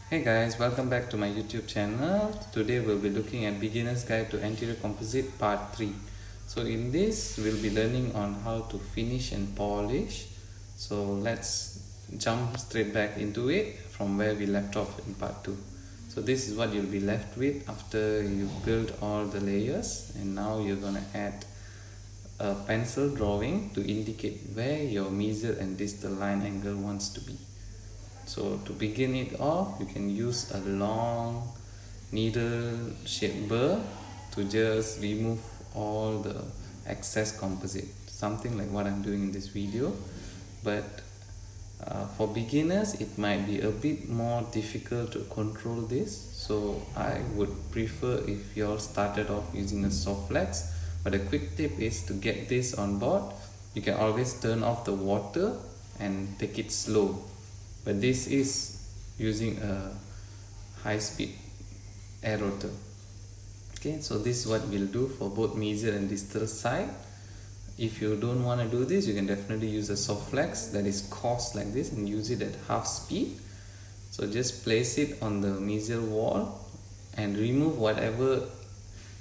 Hey guys, welcome back to my YouTube channel. Today we'll be looking at Beginner's Guide to Anterior Composite Part 3. So in this, we'll be learning on how to finish and polish. So let's jump straight back into it from where we left off in Part 2. So this is what you'll be left with after you've built all the layers, and now you're gonna add a pencil drawing to indicate where your mesial and distal line angle wants to be. So to begin it off, you can use a long needle shaped burr to just remove all the excess composite, something like what I'm doing in this video. But for beginners, it might be a bit more difficult to control this, so I would prefer if you all started off using a soft flex. But a quick tip is to get this on board, you can always turn off the water and take it slow. But this is using a high-speed air rotor. Okay, so this is what we'll do for both mesial and distal side. If you don't want to do this, you can definitely use a soft flex that is coarse like this and use it at half speed. So just place it on the mesial wall and remove whatever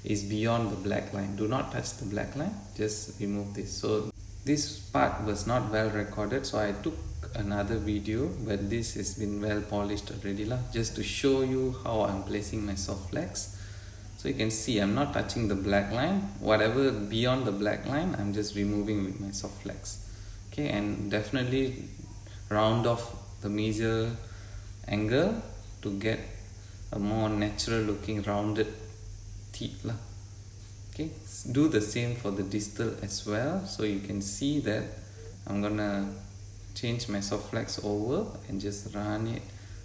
is beyond the black line. Do not touch the black line, just remove this. So this part was not well recorded, so I took another video, but this has been well polished already lah, just to show you how I'm placing my soft flex. So you can see I'm not touching the black line. Whatever beyond the black line, I'm just removing with my soft flex. Okay, and definitely round off the mesial angle to get a more natural looking rounded teeth lah. Okay, do the same for the distal as well. So you can see that I'm gonna change my soft flex over and just run it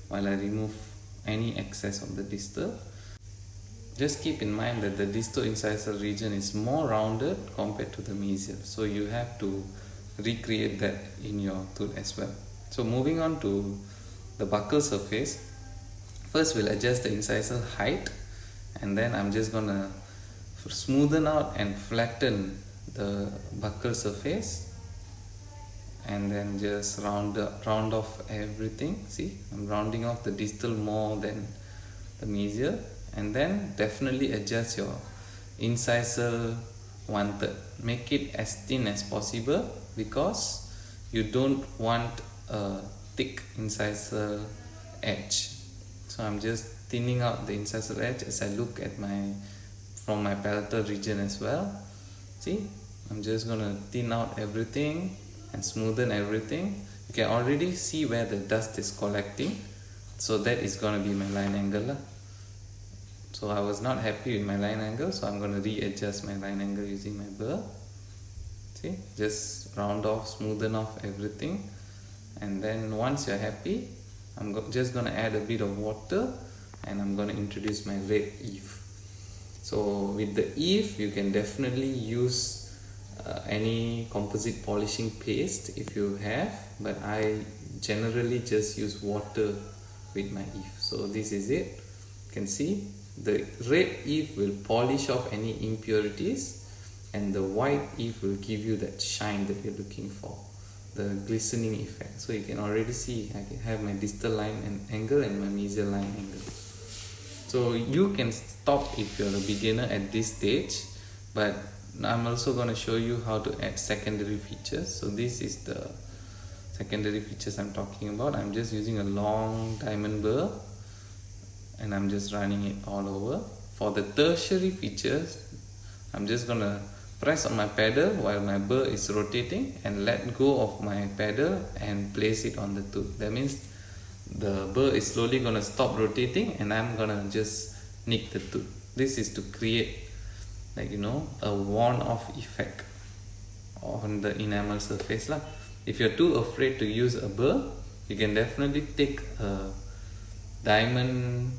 while I remove any excess of the distal. Just keep in mind that the distal incisal region is more rounded compared to the mesial, so you have to recreate that in your tooth as well. So moving on to the buccal surface, first we'll adjust the incisal height, and then I'm just gonna smoothen out and flatten the buccal surface, and then just round off everything. See, I'm rounding off the distal more than the mesial. And then definitely adjust your incisal 1/3. Make it as thin as possible because you don't want a thick incisal edge. So I'm just thinning out the incisal edge as I look at from my palatal region as well. See, I'm just gonna thin out everything and smoothen everything. You can already see where the dust is collecting, so that is gonna be my line angle lah. So I was not happy with my line angle, so I'm gonna readjust my line angle using my burr. See, just round off, smoothen off everything, and then once you're happy, I'm just gonna add a bit of water and I'm gonna introduce my red eave. So with the eave, you can definitely use any composite polishing paste if you have, but I generally just use water with my eave. So this is it. You can see the red eave will polish off any impurities, and the white eave will give you that shine that you're looking for, the glistening effect. So you can already see I can have my distal line and angle and my mesial line angle. So you can stop if you're a beginner at this stage, but I'm also going to show you how to add secondary features. So this is the secondary features I'm talking about. I'm just using a long diamond burr and I'm just running it all over. For the tertiary features, I'm just going to press on my pedal while my burr is rotating and let go of my pedal and place it on the tooth. That means the burr is slowly going to stop rotating and I'm going to just nick the tooth. This is to create, like, you know, a worn off effect on the enamel surface lah. If you're too afraid to use a burr, you can definitely take a diamond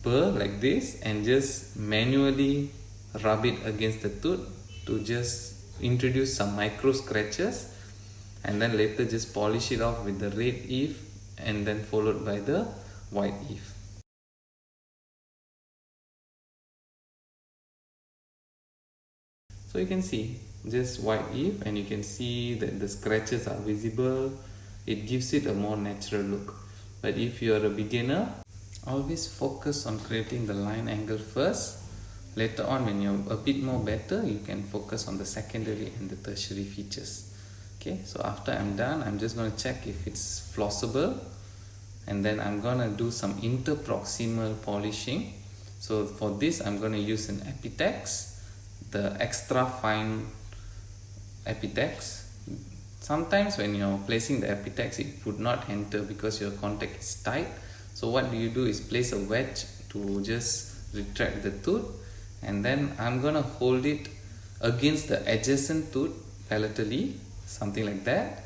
burr like this and just manually rub it against the tooth to just introduce some micro scratches, and then later just polish it off with the red eave and then followed by the white eave. So you can see just white eave and you can see that the scratches are visible. It gives it a more natural look. But if you are a beginner, Always focus on creating the line angle first. Later on, when you're a bit more better, you can focus on the secondary and the tertiary features. Okay, so after I'm done, I'm just going to check if it's flossable, and then I'm going to do some interproximal polishing. So for this, I'm going to use an epitax, the extra fine epitax. Sometimes when you're placing the epitax, it would not enter because your contact is tight. So what do is place a wedge to just retract the tooth, and then I'm gonna hold it against the adjacent tooth palatally, something like that,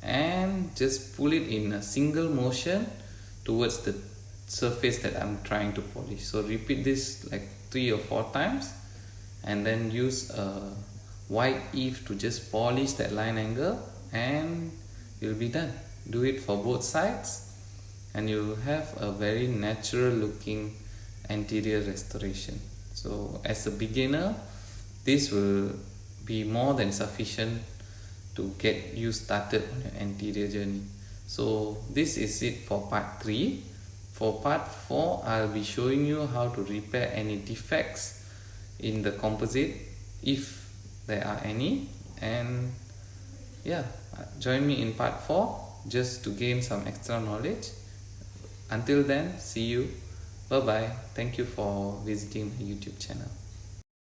and just pull it in a single motion towards the surface that I'm trying to polish. So repeat this like 3 or 4 times, and then use a white eve to just polish that line angle, and you'll be done. Do it for both sides and you'll have a very natural looking anterior restoration. So as a beginner, this will be more than sufficient to get you started on your anterior journey. So this is it for part 3. For part 4, I'll be showing you how to repair any defects in the composite, if there are any. And yeah, join me in part 4 just to gain some extra knowledge. Until then, see you. Bye bye. Thank you for visiting my YouTube channel.